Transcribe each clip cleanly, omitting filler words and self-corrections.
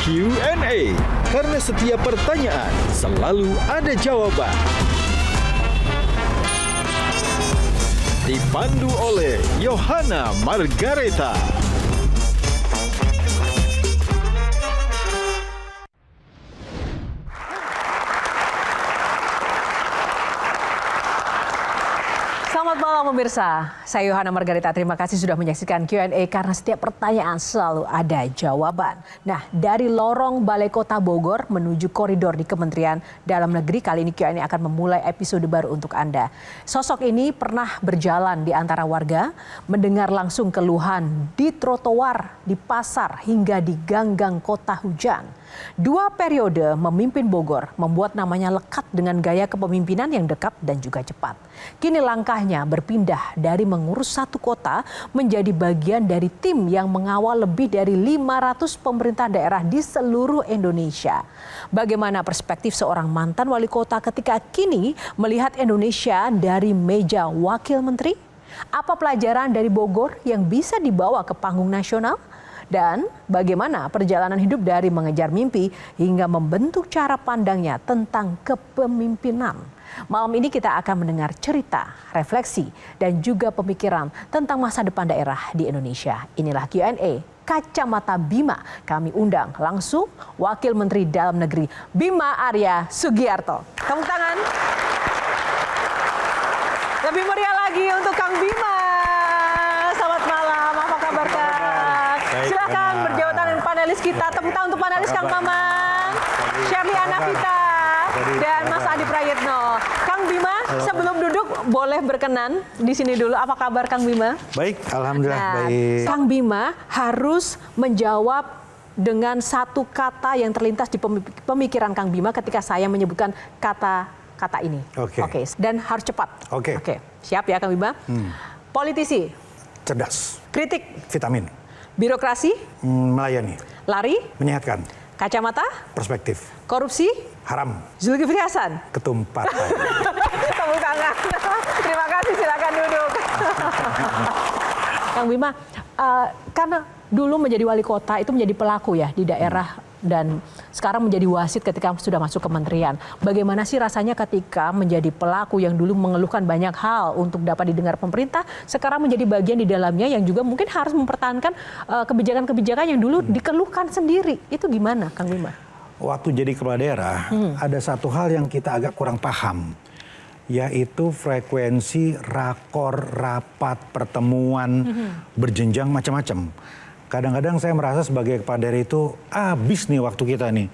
Q&A, karena setiap pertanyaan selalu ada jawaban. Dipandu oleh Yohana Margareta. Selamat malam pemirsa, saya Yohana Margareta. Terima kasih sudah menyaksikan Q&A karena setiap pertanyaan selalu ada jawaban. Nah, dari lorong Balai Kota Bogor menuju koridor di Kementerian Dalam Negeri, kali ini Q&A akan memulai episode baru untuk Anda. Sosok ini pernah berjalan di antara warga, mendengar langsung keluhan di trotoar, di pasar, hingga di gang-gang kota hujan. 2 periode memimpin Bogor membuat namanya lekat dengan gaya kepemimpinan yang dekat dan juga cepat. Kini langkahnya berpindah dari mengurus satu kota menjadi bagian dari tim yang mengawal lebih dari 500 pemerintah daerah di seluruh Indonesia. Bagaimana perspektif seorang mantan wali kota ketika kini melihat Indonesia dari meja wakil menteri? Apa pelajaran dari Bogor yang bisa dibawa ke panggung nasional? Dan bagaimana perjalanan hidup dari mengejar mimpi hingga membentuk cara pandangnya tentang kepemimpinan. Malam ini kita akan mendengar cerita, refleksi, dan juga pemikiran tentang masa depan daerah di Indonesia. Inilah Q&A Kacamata Bima. Kami undang langsung Wakil Menteri Dalam Negeri Bima Arya Sugiarto. Tepuk tangan. Lebih meriah lagi untuk Kang Bima. Selamat malam, apa kabar Kang? Silakan berjawab dengan panelis kita. Tepuk tangan untuk panelis Kang Mamang, Shirley Anavita, dan Mas Adi Prayitno. Kang Bima, sebelum duduk boleh berkenan di sini dulu. Apa kabar Kang Bima? Baik, alhamdulillah baik. Kang Bima harus menjawab dengan satu kata yang terlintas di pemikiran Kang Bima ketika saya menyebutkan kata ini. Oke. Dan harus cepat. Oke. Siap ya Kang Bima? Politisi. Cerdas. Kritik. Vitamin. Birokrasi. Melayani. Lari. Menyehatkan. Kacamata. Perspektif. Korupsi. Haram. Zulkifli Hasan. Ketum partai. Tepuk tangan. Terima kasih, silakan duduk. Kang Bima, karena dulu menjadi wali kota itu menjadi pelaku ya di daerah dan sekarang menjadi wasit ketika sudah masuk kementerian. Bagaimana sih rasanya ketika menjadi pelaku yang dulu mengeluhkan banyak hal untuk dapat didengar pemerintah, sekarang menjadi bagian di dalamnya yang juga mungkin harus mempertahankan kebijakan-kebijakan yang dulu dikeluhkan sendiri. Itu gimana Kang Bima? Waktu jadi kepala daerah, ada satu hal yang kita agak kurang paham, yaitu frekuensi rakor, rapat, pertemuan, berjenjang macam-macam. Kadang-kadang saya merasa sebagai kepala daerah itu habis nih waktu kita nih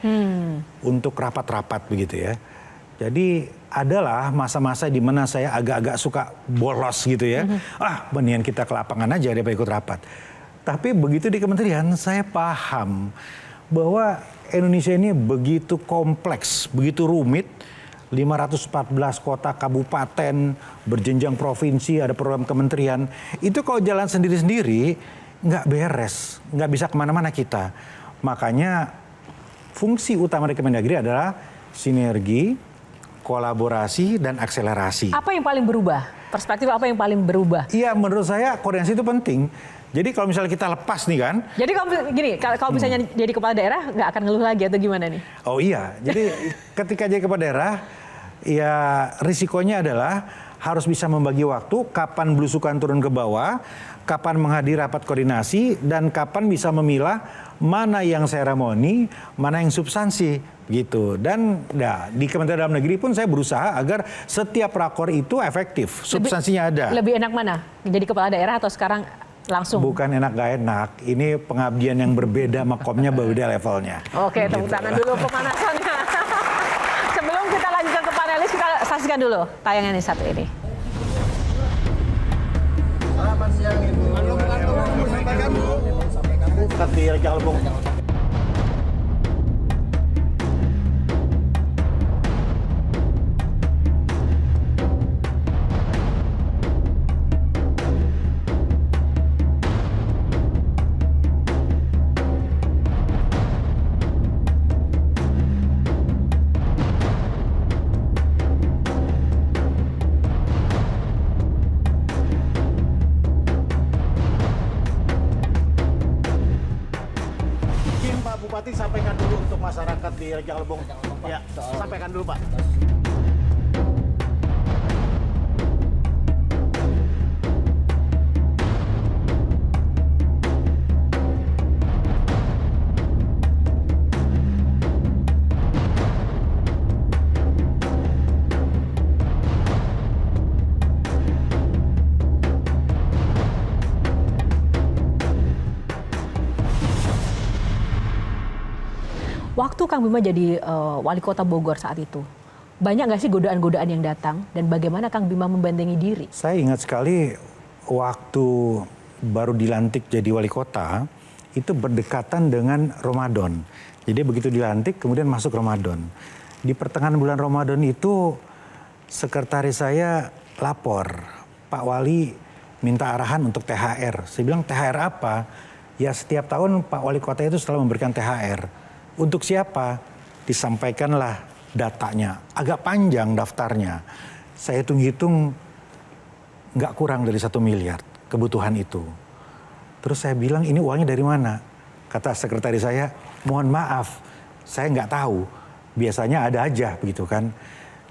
untuk rapat-rapat begitu ya. Jadi adalah masa-masa di mana saya agak-agak suka bolos gitu ya. Mendingan kita ke lapangan aja daripada ikut rapat. Tapi begitu di kementerian saya paham bahwa Indonesia ini begitu kompleks, begitu rumit. 514 kota kabupaten, berjenjang provinsi, ada program kementerian. Itu kalau jalan sendiri-sendiri nggak beres, nggak bisa kemana-mana kita. Makanya fungsi utama dari Kemendagri adalah sinergi, kolaborasi, dan akselerasi. Apa yang paling berubah? Perspektif apa yang paling berubah? Iya, menurut saya koordinasi itu penting. Jadi kalau misalnya kita lepas nih kan. Jadi kalau misalnya jadi kepala daerah nggak akan ngeluh lagi atau gimana nih? Oh iya, jadi ketika jadi kepala daerah, ya risikonya adalah harus bisa membagi waktu, kapan belusukan turun ke bawah, kapan menghadiri rapat koordinasi, dan kapan bisa memilah mana yang seremoni, mana yang substansi gitu. Dan di Kementerian Dalam Negeri pun saya berusaha agar setiap rakor itu efektif, substansinya ada. Lebih enak mana? Jadi kepala daerah atau sekarang langsung? Bukan enak gak enak, ini pengabdian yang berbeda, makomnya berbeda levelnya. Oke, tepuk tangan dulu pemanasannya. Sebelum kita lanjutkan ke panelis, kita saksikan dulu tayangan ini satu ini. Selamat siang Ibu. Sampaikan Bu. Tapi Jalbung. Bupati sampaikan dulu untuk masyarakat di Rejang Lebong. Ya, sampaikan dulu Pak. Waktu Kang Bima jadi wali kota Bogor saat itu, banyak nggak sih godaan-godaan yang datang dan bagaimana Kang Bima membentengi diri? Saya ingat sekali waktu baru dilantik jadi wali kota, itu berdekatan dengan Ramadan. Jadi begitu dilantik kemudian masuk Ramadan. Di pertengahan bulan Ramadan itu sekretaris saya lapor, Pak Wali minta arahan untuk THR. Saya bilang THR apa? Ya setiap tahun Pak Wali Kota itu selalu memberikan THR. Untuk siapa? Disampaikanlah datanya. Agak panjang daftarnya. Saya hitung-hitung nggak kurang dari 1 miliar kebutuhan itu. Terus saya bilang ini uangnya dari mana? Kata sekretaris saya, mohon maaf, saya nggak tahu. Biasanya ada aja begitu kan.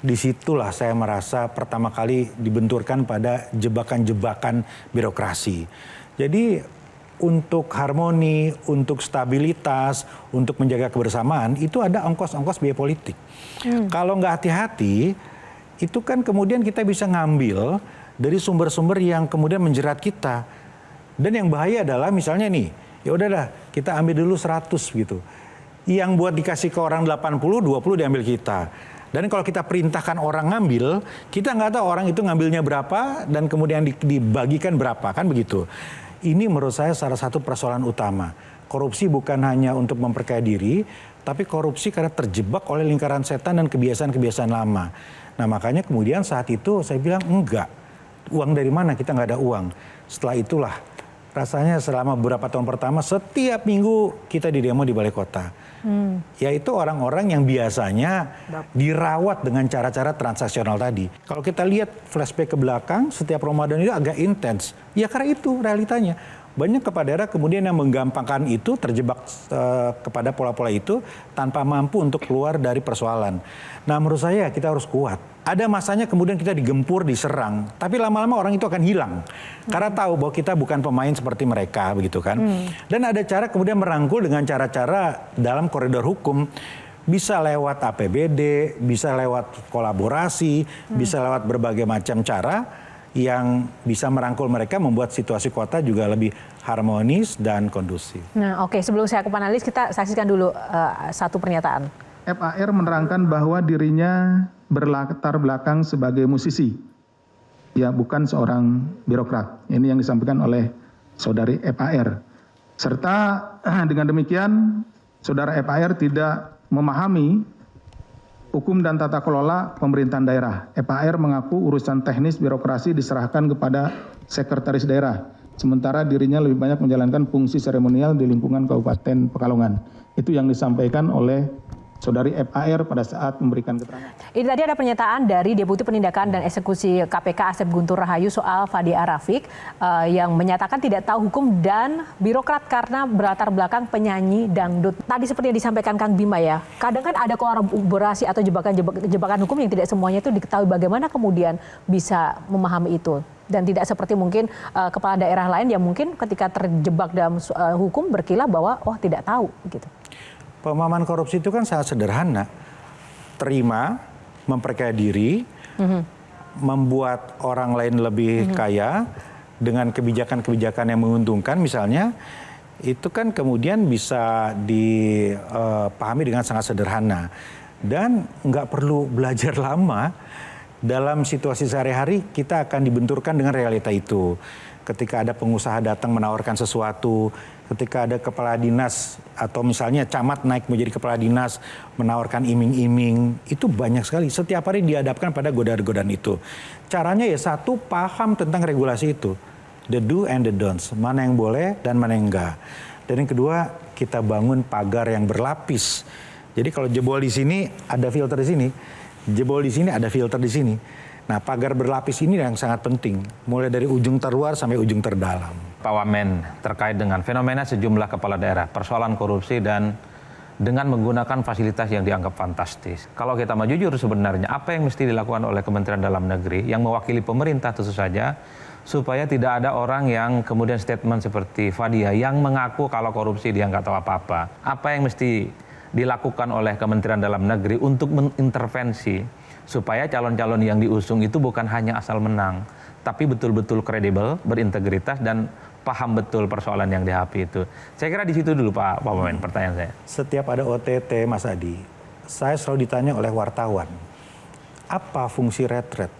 Disitulah saya merasa pertama kali dibenturkan pada jebakan-jebakan birokrasi. Jadi untuk harmoni, untuk stabilitas, untuk menjaga kebersamaan, itu ada ongkos-ongkos biaya politik. Kalau nggak hati-hati, itu kan kemudian kita bisa ngambil dari sumber-sumber yang kemudian menjerat kita. Dan yang bahaya adalah misalnya nih, ya udahlah kita ambil dulu 100 gitu. Yang buat dikasih ke orang 80, 20 diambil kita. Dan kalau kita perintahkan orang ngambil, kita nggak tahu orang itu ngambilnya berapa dan kemudian dibagikan berapa, kan begitu. Ini menurut saya salah satu persoalan utama. Korupsi bukan hanya untuk memperkaya diri, tapi korupsi karena terjebak oleh lingkaran setan dan kebiasaan-kebiasaan lama. Nah makanya kemudian saat itu saya bilang enggak. Uang dari mana? Kita nggak ada uang. Setelah itulah rasanya selama beberapa tahun pertama setiap minggu kita di demo di Balai Kota. Yaitu orang-orang yang biasanya dirawat dengan cara-cara transaksional tadi. Kalau kita lihat flashback ke belakang, setiap Ramadan itu agak intens. Ya karena itu realitanya. Banyak kepala daerah kemudian yang menggampangkan itu, terjebak kepada pola-pola itu tanpa mampu untuk keluar dari persoalan. Nah menurut saya kita harus kuat. Ada masanya kemudian kita digempur, diserang. Tapi lama-lama orang itu akan hilang. Karena tahu bahwa kita bukan pemain seperti mereka, begitu kan. Dan ada cara kemudian merangkul dengan cara-cara dalam koridor hukum. Bisa lewat APBD, bisa lewat kolaborasi, bisa lewat berbagai macam cara yang bisa merangkul mereka membuat situasi kota juga lebih harmonis dan kondusif. Nah oke, sebelum saya ke panelis kita saksikan dulu satu pernyataan. FAR menerangkan bahwa dirinya berlatar belakang sebagai musisi, ya bukan seorang birokrat. Ini yang disampaikan oleh saudari FAR. Serta dengan demikian, saudara FAR tidak memahami hukum dan tata kelola pemerintahan daerah. FAR mengaku urusan teknis birokrasi diserahkan kepada sekretaris daerah, sementara dirinya lebih banyak menjalankan fungsi seremonial di lingkungan Kabupaten Pekalongan. Itu yang disampaikan oleh saudari FAR pada saat memberikan keterangan. Ini tadi ada pernyataan dari Deputi Penindakan dan Eksekusi KPK Asep Guntur Rahayu soal Fadi Arafik yang menyatakan tidak tahu hukum dan birokrat karena berlatar belakang penyanyi dangdut. Tadi seperti yang disampaikan Kang Bima ya, kadang kan ada kolaborasi atau jebakan hukum yang tidak semuanya itu diketahui. Bagaimana kemudian bisa memahami itu? Dan tidak seperti mungkin kepala daerah lain yang mungkin ketika terjebak dalam hukum berkilah bahwa oh tidak tahu gitu. Pemahaman korupsi itu kan sangat sederhana. Terima, memperkaya diri, membuat orang lain lebih kaya dengan kebijakan-kebijakan yang menguntungkan misalnya, itu kan kemudian bisa dipahami dengan sangat sederhana. Dan nggak perlu belajar lama, dalam situasi sehari-hari kita akan dibenturkan dengan realita itu. Ketika ada pengusaha datang menawarkan sesuatu, ketika ada kepala dinas atau misalnya camat naik menjadi kepala dinas menawarkan iming-iming, itu banyak sekali. Setiap hari dihadapkan pada godaan-godaan itu. Caranya ya satu, paham tentang regulasi itu. The do and the don'ts, mana yang boleh dan mana yang enggak. Dan yang kedua, kita bangun pagar yang berlapis. Jadi kalau jebol di sini ada filter di sini, jebol di sini ada filter di sini. Nah, pagar berlapis ini yang sangat penting, mulai dari ujung terluar sampai ujung terdalam. Pak Wamen, terkait dengan fenomena sejumlah kepala daerah, persoalan korupsi dan dengan menggunakan fasilitas yang dianggap fantastis. Kalau kita mau jujur sebenarnya, apa yang mesti dilakukan oleh Kementerian Dalam Negeri yang mewakili pemerintah tentu saja, supaya tidak ada orang yang kemudian statement seperti Fadia yang mengaku kalau korupsi dia nggak tahu apa-apa. Apa yang mesti dilakukan oleh Kementerian Dalam Negeri untuk mengintervensi supaya calon-calon yang diusung itu bukan hanya asal menang, tapi betul-betul kredibel, berintegritas, dan paham betul persoalan yang dihadapi itu. Saya kira di situ dulu Pak Wamen pertanyaan saya. Setiap ada OTT Mas Adi, saya selalu ditanya oleh wartawan, apa fungsi retret?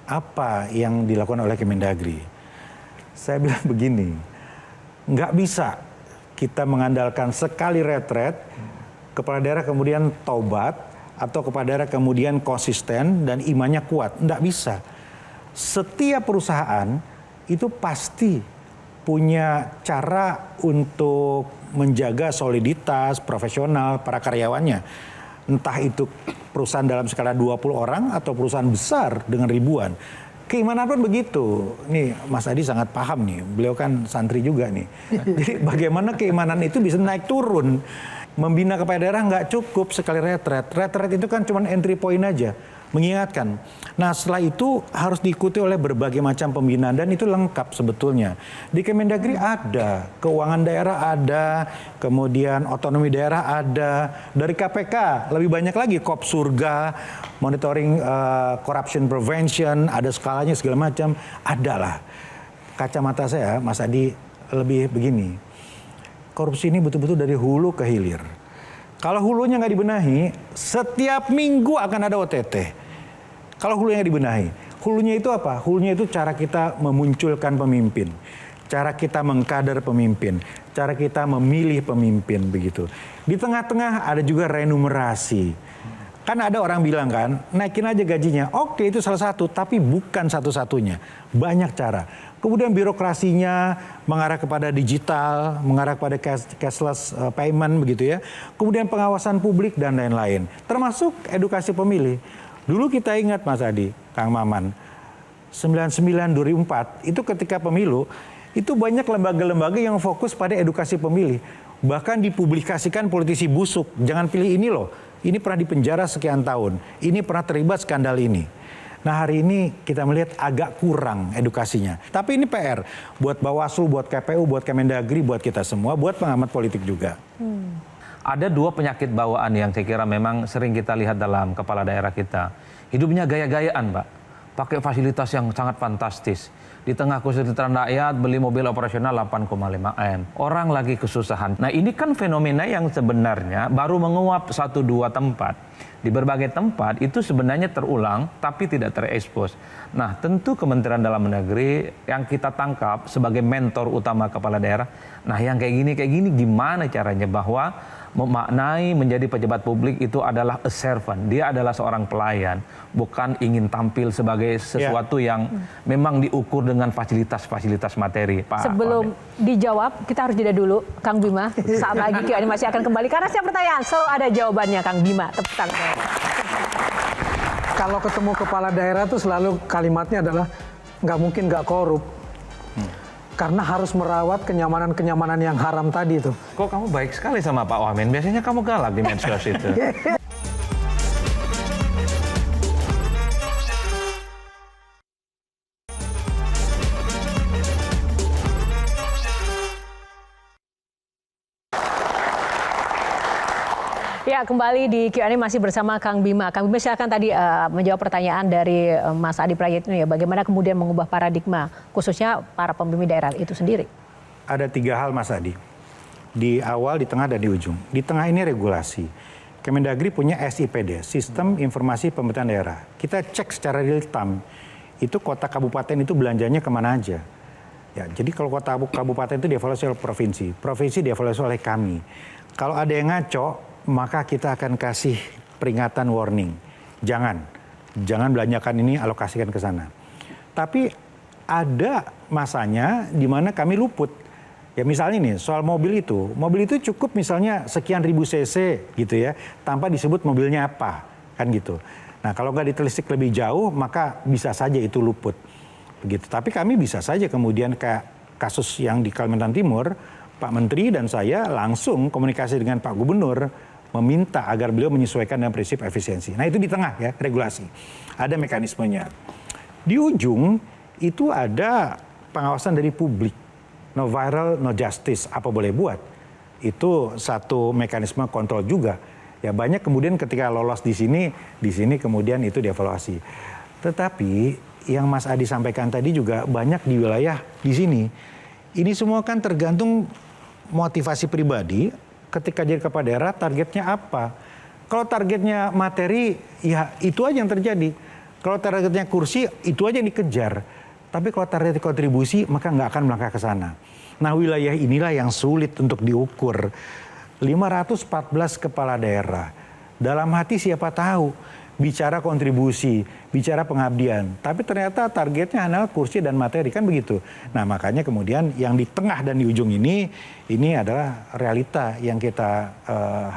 Apa yang dilakukan oleh Kemendagri? Saya bilang begini, nggak bisa kita mengandalkan sekali retret, kepala daerah kemudian taubat, atau kepala daerah kemudian konsisten dan imannya kuat. Nggak bisa. Setiap perusahaan itu pasti punya cara untuk menjaga soliditas, profesional, para karyawannya. Entah itu perusahaan dalam skala 20 orang atau perusahaan besar dengan ribuan. Keimanan pun begitu. Nih Mas Adi sangat paham nih, beliau kan santri juga nih. Jadi bagaimana keimanan itu bisa naik turun. Membina kepala daerah nggak cukup sekali retret. Retret itu kan cuma entry point aja. Mengingatkan. Nah setelah itu harus diikuti oleh berbagai macam pembinaan dan itu lengkap sebetulnya. Di Kemendagri ada, keuangan daerah ada, kemudian otonomi daerah ada, dari KPK lebih banyak lagi, Kopsurga, monitoring corruption prevention, ada skalanya segala macam, ada lah. Kacamata saya Mas Adi lebih begini, korupsi ini betul-betul dari hulu ke hilir. Kalau hulunya nggak dibenahi, setiap minggu akan ada OTT. Kalau hulunya nggak dibenahi, hulunya itu apa? Hulunya itu cara kita memunculkan pemimpin, cara kita mengkader pemimpin, cara kita memilih pemimpin begitu. Di tengah-tengah ada juga remunerasi. Kan ada orang bilang kan, naikin aja gajinya. Oke, itu salah satu, tapi bukan satu-satunya. Banyak cara. Kemudian birokrasinya mengarah kepada digital, mengarah kepada cashless payment begitu ya. Kemudian pengawasan publik dan lain-lain. Termasuk edukasi pemilih. Dulu kita ingat Mas Adi, Kang Maman, 99-2004 itu ketika pemilu, itu banyak lembaga-lembaga yang fokus pada edukasi pemilih. Bahkan dipublikasikan politisi busuk, jangan pilih ini loh. Ini pernah dipenjara sekian tahun, ini pernah terlibat skandal ini. Nah hari ini kita melihat agak kurang edukasinya. Tapi ini PR buat Bawaslu, buat KPU, buat Kemendagri, buat kita semua, buat pengamat politik juga. Ada dua penyakit bawaan yang saya kira memang sering kita lihat dalam kepala daerah kita. Hidupnya gaya-gayaan Pak, pakai fasilitas yang sangat fantastis. Di tengah kesulitan rakyat beli mobil operasional 8,5 M. Orang lagi kesusahan. Nah ini kan fenomena yang sebenarnya baru menguap 1-2 tempat. Di berbagai tempat itu sebenarnya terulang tapi tidak terekspos. Nah tentu Kementerian Dalam Negeri yang kita tangkap sebagai mentor utama kepala daerah. Nah yang kayak gini gimana caranya bahwa memaknai menjadi pejabat publik itu adalah a servant. Dia adalah seorang pelayan, bukan ingin tampil sebagai sesuatu yang memang diukur dengan fasilitas-fasilitas materi. Pak Sebelum dijawab, kita harus jeda dulu, Kang Bima. Saat lagi Q&A masih akan kembali karena setiap pertanyaan selalu ada jawabannya, Kang Bima. Tepuk tangan. Kalau ketemu kepala daerah tuh selalu kalimatnya adalah nggak mungkin nggak korup. Karena harus merawat kenyamanan-kenyamanan yang haram tadi itu. Kok kamu baik sekali sama Pak Wamen? Biasanya kamu galak di medsos itu. Ya, kembali di Q&A masih bersama Kang Bima. Kang Bima silakan tadi menjawab pertanyaan dari Mas Adi Prayitno ya. Bagaimana kemudian mengubah paradigma khususnya para pemimpin daerah itu sendiri? Ada 3 hal Mas Adi. Di awal, di tengah, dan di ujung. Di tengah ini regulasi. Kemendagri punya SIPD, Sistem Informasi Pemerintahan Daerah. Kita cek secara real time. Itu kota kabupaten itu belanjanya kemana aja. Ya, jadi kalau kota kabupaten itu dievaluasi oleh provinsi. Provinsi dievaluasi oleh kami. Kalau ada yang ngaco, maka kita akan kasih peringatan warning. Jangan belanjakan ini, alokasikan ke sana. Tapi ada masanya di mana kami luput. Ya misalnya nih, soal mobil itu cukup misalnya sekian ribu cc gitu ya, tanpa disebut mobilnya apa, kan gitu. Nah kalau nggak ditelisik lebih jauh, maka bisa saja itu luput. Begitu. Tapi kami bisa saja kemudian kayak kasus yang di Kalimantan Timur, Pak Menteri dan saya langsung komunikasi dengan Pak Gubernur, meminta agar beliau menyesuaikan dengan prinsip efisiensi. Nah itu di tengah ya regulasi, ada mekanismenya. Di ujung itu ada pengawasan dari publik, no viral no justice, apa boleh buat. Itu satu mekanisme kontrol juga. Ya banyak kemudian ketika lolos di sini kemudian itu dievaluasi. Tetapi yang Mas Adi sampaikan tadi juga banyak di wilayah di sini. Ini semua kan tergantung motivasi pribadi. Ketika jadi kepala daerah targetnya apa? Kalau targetnya materi, ya itu aja yang terjadi. Kalau targetnya kursi, itu aja yang dikejar. Tapi kalau targetnya kontribusi, maka nggak akan melangkah ke sana. Nah wilayah inilah yang sulit untuk diukur. 514 kepala daerah. Dalam hati siapa tahu bicara kontribusi, bicara pengabdian. Tapi ternyata targetnya hanya kursi dan materi, kan begitu. Nah makanya kemudian yang di tengah dan di ujung ini adalah realita yang kita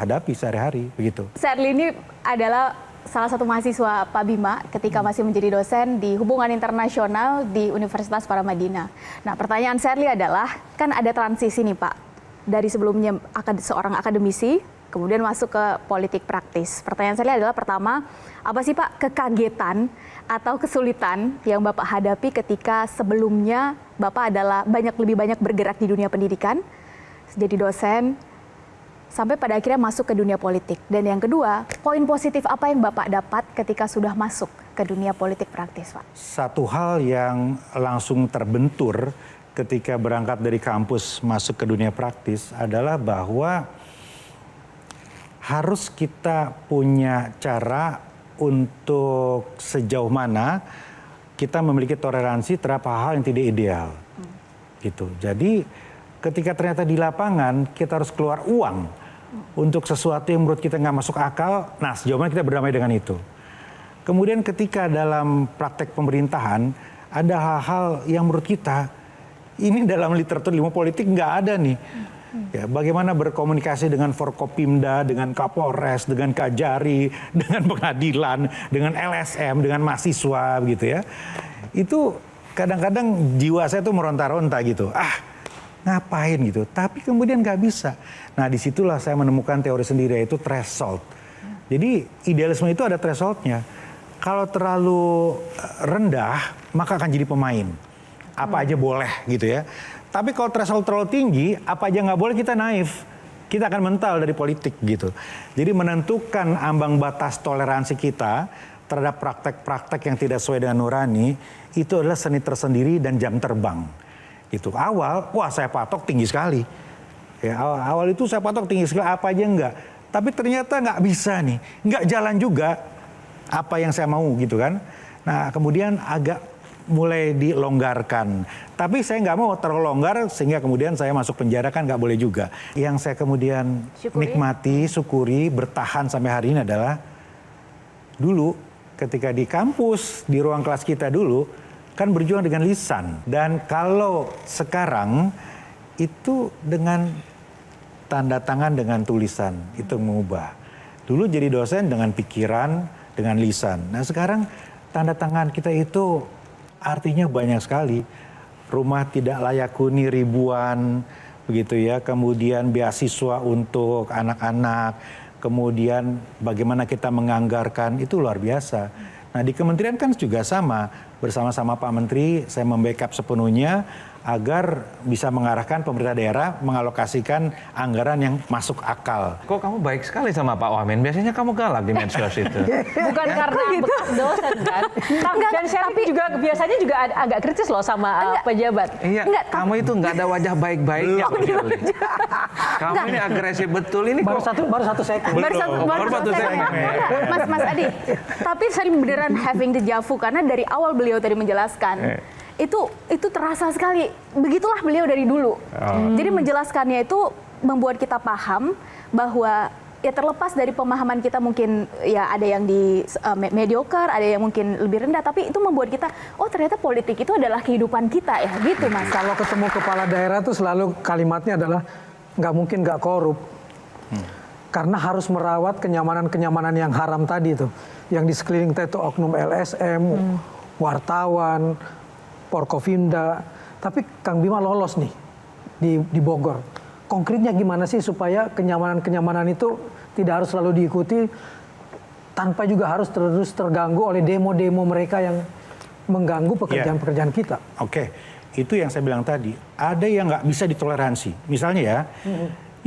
hadapi sehari-hari, begitu. Serly ini adalah salah satu mahasiswa Pak Bima ketika masih menjadi dosen di Hubungan Internasional di Universitas Paramadina. Nah pertanyaan Serly adalah, kan ada transisi nih Pak, dari sebelumnya seorang akademisi, kemudian masuk ke politik praktis. Pertanyaan saya adalah pertama, apa sih Pak kekagetan atau kesulitan yang Bapak hadapi ketika sebelumnya Bapak adalah lebih banyak bergerak di dunia pendidikan, jadi dosen, sampai pada akhirnya masuk ke dunia politik. Dan yang kedua, poin positif apa yang Bapak dapat ketika sudah masuk ke dunia politik praktis Pak? Satu hal yang langsung terbentur ketika berangkat dari kampus masuk ke dunia praktis adalah bahwa harus kita punya cara untuk sejauh mana kita memiliki toleransi terhadap hal yang tidak ideal. Gitu. Jadi ketika ternyata di lapangan kita harus keluar uang untuk sesuatu yang menurut kita nggak masuk akal, nah sejauh mana kita berdamai dengan itu. Kemudian ketika dalam praktek pemerintahan ada hal-hal yang menurut kita ini dalam literatur ilmu politik nggak ada nih. Ya, bagaimana berkomunikasi dengan Forkopimda, dengan Kapolres, dengan Kajari, dengan pengadilan, dengan LSM, dengan mahasiswa begitu ya. Itu kadang-kadang jiwa saya tuh meronta-ronta gitu. Ngapain gitu. Tapi kemudian nggak bisa. Nah disitulah saya menemukan teori sendiri, yaitu threshold. Jadi idealisme itu ada thresholdnya. Kalau terlalu rendah, maka akan jadi pemain. Apa aja boleh gitu ya. Tapi kalau threshold terlalu tinggi, apa aja nggak boleh, kita naif. Kita akan mental dari politik gitu. Jadi menentukan ambang batas toleransi kita terhadap praktek-praktek yang tidak sesuai dengan nurani, itu adalah seni tersendiri dan jam terbang. Gitu. Awal, wah saya patok tinggi sekali. Ya, awal itu saya patok tinggi sekali, apa aja enggak. Tapi ternyata nggak bisa nih, nggak jalan juga apa yang saya mau gitu kan. Nah kemudian agak mulai dilonggarkan. Tapi saya nggak mau terlalu longgar sehingga kemudian saya masuk penjara, kan nggak boleh juga. Yang saya kemudian nikmati, syukuri, bertahan sampai hari ini adalah dulu ketika di kampus, di ruang kelas kita dulu, kan berjuang dengan lisan. Dan kalau sekarang itu dengan tanda tangan, dengan tulisan, itu mengubah. Dulu jadi dosen dengan pikiran, dengan lisan. Nah sekarang tanda tangan kita itu artinya banyak sekali. Rumah tidak layak huni ribuan, begitu ya. Kemudian beasiswa untuk anak-anak. Kemudian bagaimana kita menganggarkan, itu luar biasa. Nah di kementerian kan juga sama. Bersama-sama Pak Menteri, saya membackup sepenuhnya agar bisa mengarahkan pemerintah daerah mengalokasikan anggaran yang masuk akal. Kok kamu baik sekali sama Pak Wamen? Biasanya kamu galak di medsos itu. Bukan karena bekas dosen kan. Dan Serly juga biasanya juga agak kritis loh sama pejabat. Iya, kamu itu nggak ada wajah baik-baiknya. Kamu ini agresif betul ini. Baru satu segmen. Baru satu segmen. Mas Adi, tapi saya beneran having deja vu karena dari awal beliau tadi menjelaskan. Itu terasa sekali. Begitulah beliau dari dulu. Jadi menjelaskannya itu membuat kita paham bahwa ya terlepas dari pemahaman kita mungkin ya ada yang di mediocre, ada yang mungkin lebih rendah, tapi itu membuat kita ternyata politik itu adalah kehidupan kita ya gitu Mas. Kalau ketemu kepala daerah tuh selalu kalimatnya adalah nggak mungkin nggak korup. Karena harus merawat kenyamanan-kenyamanan yang haram tadi tuh. Yang di sekeliling itu oknum LSM, wartawan, Forkopimda, tapi Kang Bima lolos nih di Bogor. konkretnya gimana sih supaya kenyamanan itu tidak harus selalu diikuti tanpa juga harus terus terganggu oleh demo-demo mereka yang mengganggu pekerjaan-pekerjaan kita. Oke, itu yang saya bilang tadi. Ada yang nggak bisa ditoleransi. Misalnya ya,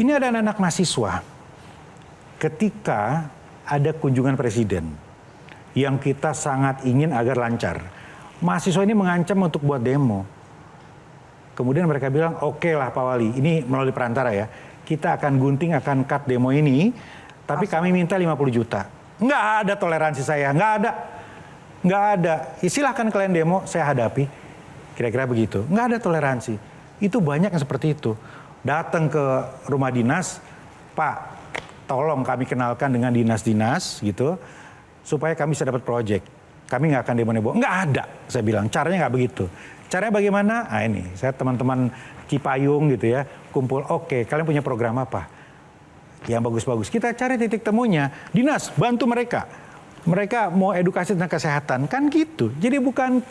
ini ada anak-anak mahasiswa. Ketika ada kunjungan presiden yang kita sangat ingin agar lancar, mahasiswa ini mengancam untuk buat demo. Kemudian mereka bilang, oke lah Pak Wali, ini melalui perantara ya, kita akan gunting, akan cut demo ini, tapi kami minta 50 juta. Nggak ada toleransi saya, nggak ada. Nggak ada. Ya, silahkan kalian demo, saya hadapi. Kira-kira begitu. Nggak ada toleransi. Itu banyak yang seperti itu. Datang ke rumah dinas, Pak, tolong kami kenalkan dengan dinas-dinas gitu, supaya kami bisa dapat proyek. Kami nggak akan demo-demo. Nggak ada, saya bilang. Caranya nggak begitu. Caranya bagaimana? Ah ini, saya teman-teman Cipayung gitu ya, kumpul, oke, kalian punya program apa? Yang bagus-bagus. Kita cari titik temunya. Dinas, bantu mereka. Mereka mau edukasi tentang kesehatan, kan gitu. Jadi bukan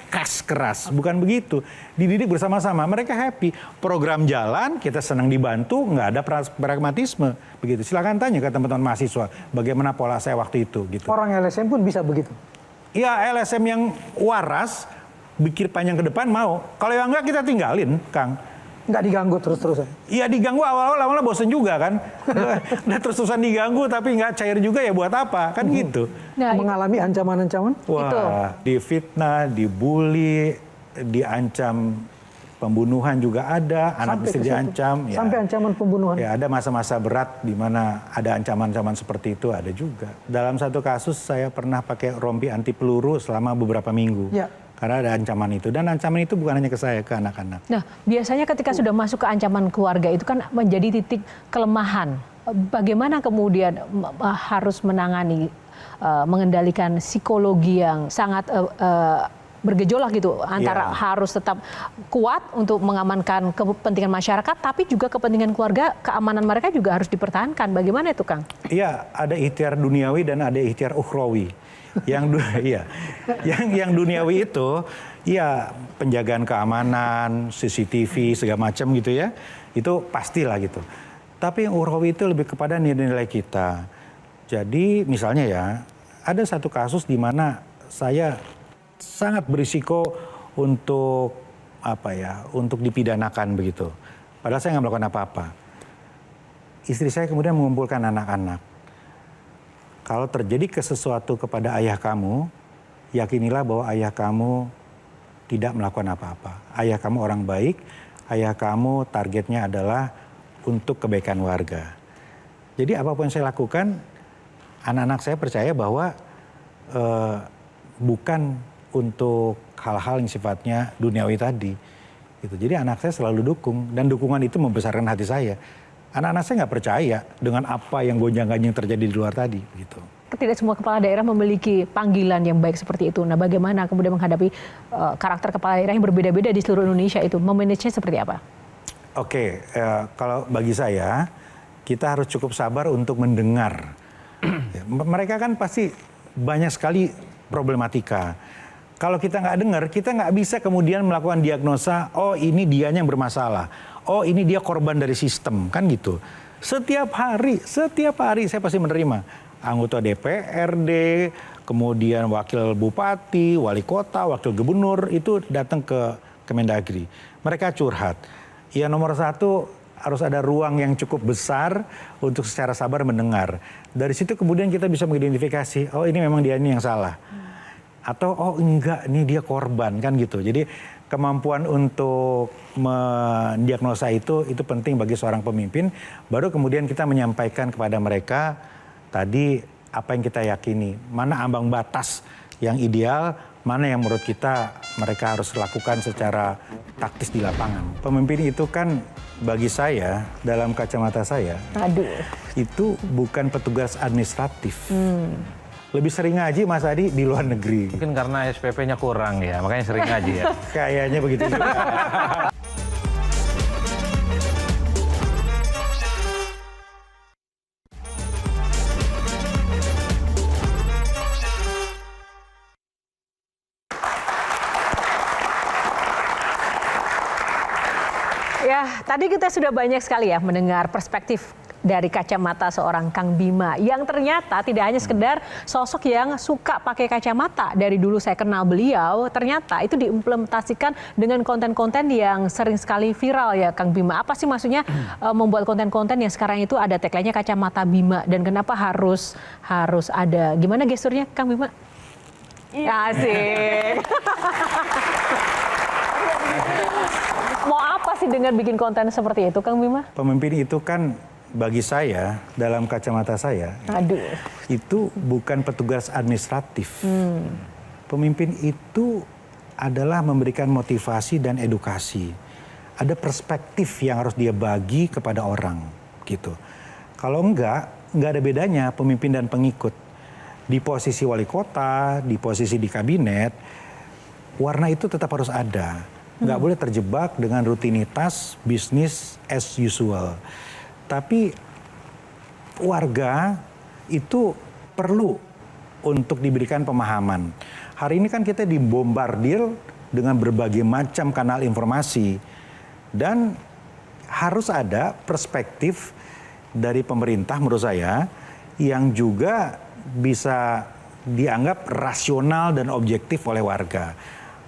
keras, bukan begitu. Dididik bersama-sama, mereka happy. Program jalan, kita senang dibantu, nggak ada pragmatisme. Begitu. Silakan tanya ke teman-teman mahasiswa, bagaimana pola saya waktu itu. Gitu. Orang LSM pun bisa begitu? Iya, LSM yang waras, pikir panjang ke depan mau. Kalau yang enggak kita tinggalin, Kang. Nggak diganggu terus-terusan? Iya diganggu awal-awal bosen juga kan. Nah terus-terusan diganggu tapi nggak cair juga ya buat apa, kan gitu. Nah, mengalami ancaman-ancaman? Wah, itu. difitnah, dibully, diancam pembunuhan juga ada, anak istri diancam. Ya. Sampai ancaman pembunuhan? Ya ada masa-masa berat di mana ada ancaman-ancaman seperti itu, ada juga. Dalam satu kasus saya pernah pakai rompi anti peluru selama beberapa minggu. Ya. Karena ada ancaman itu. Dan ancaman itu bukan hanya ke saya, ke anak-anak. Nah, biasanya ketika sudah masuk ke ancaman keluarga itu kan menjadi titik kelemahan. Bagaimana kemudian harus menangani, mengendalikan psikologi yang sangat bergejolak gitu. Antara harus tetap kuat untuk mengamankan kepentingan masyarakat, tapi juga kepentingan keluarga, keamanan mereka juga harus dipertahankan. Bagaimana itu, Kang? Iya, ada ikhtiar duniawi dan ada ikhtiar ukhrawi. Yang duniawi itu ya penjagaan keamanan, CCTV segala macam gitu ya, itu pastilah gitu. Tapi yang ukhrawi itu lebih kepada nilai-nilai kita. Jadi misalnya ya, ada satu kasus di mana saya sangat berisiko untuk untuk dipidanakan begitu. Padahal saya nggak melakukan apa-apa. Istri saya kemudian mengumpulkan anak-anak. Kalau terjadi sesuatu kepada ayah kamu, yakinilah bahwa ayah kamu tidak melakukan apa-apa. Ayah kamu orang baik, ayah kamu targetnya adalah untuk kebaikan warga. Jadi apapun yang saya lakukan, anak-anak saya percaya bahwa bukan untuk hal-hal yang sifatnya duniawi tadi. Gitu. Jadi anak saya selalu dukung, dan dukungan itu membesarkan hati saya. Anak-anak saya nggak percaya dengan apa yang gonjang-ganjing terjadi di luar tadi. Gitu. Tidak semua kepala daerah memiliki panggilan yang baik seperti itu. Nah, bagaimana kemudian menghadapi karakter kepala daerah yang berbeda-beda di seluruh Indonesia itu? Memanagenya seperti apa? Oke, kalau bagi saya, kita harus cukup sabar untuk mendengar. Mereka kan pasti banyak sekali problematika. Kalau kita nggak dengar, kita nggak bisa kemudian melakukan diagnosa, oh ini dianya yang bermasalah. Oh ini dia korban dari sistem, kan gitu. Setiap hari saya pasti menerima anggota DPRD, kemudian wakil bupati, wali kota, wakil gubernur, itu datang ke Kemendagri. Mereka curhat. Ya nomor satu, harus ada ruang yang cukup besar untuk secara sabar mendengar. Dari situ kemudian kita bisa mengidentifikasi, oh ini memang dia ini yang salah. Atau oh enggak, ini dia korban, kan gitu. Jadi kemampuan untuk mendiagnosa itu penting bagi seorang pemimpin. Baru kemudian kita menyampaikan kepada mereka tadi apa yang kita yakini. Mana ambang batas yang ideal, mana yang menurut kita mereka harus lakukan secara taktis di lapangan. Pemimpin itu kan bagi saya, dalam kacamata saya, itu bukan petugas administratif. Lebih sering ngaji Mas Adi di luar negeri. Mungkin karena SPP-nya kurang ya, makanya sering ngaji ya. Kayaknya begitu juga. Ya, tadi kita sudah banyak sekali ya mendengar perspektif dari kacamata seorang Kang Bima yang ternyata tidak hanya sekedar sosok yang suka pakai kacamata. Dari dulu saya kenal beliau, ternyata itu diimplementasikan dengan konten-konten yang sering sekali viral ya Kang Bima. Apa sih maksudnya membuat konten-konten yang sekarang itu ada tagline-nya kacamata Bima, dan kenapa harus ada, gimana gesturnya Kang Bima? Asik. Mau apa sih dengan bikin konten seperti itu Kang Bima? Pemimpin itu kan bagi saya, dalam kacamata saya, itu bukan petugas administratif. Pemimpin itu adalah memberikan motivasi dan edukasi. Ada perspektif yang harus dia bagi kepada orang, gitu. Kalau enggak ada bedanya pemimpin dan pengikut. Di posisi wali kota, di posisi di kabinet, warna itu tetap harus ada. Nggak boleh terjebak dengan rutinitas bisnis as usual. Tapi warga itu perlu untuk diberikan pemahaman. Hari ini kan kita dibombardir dengan berbagai macam kanal informasi. Dan harus ada perspektif dari pemerintah menurut saya yang juga bisa dianggap rasional dan objektif oleh warga.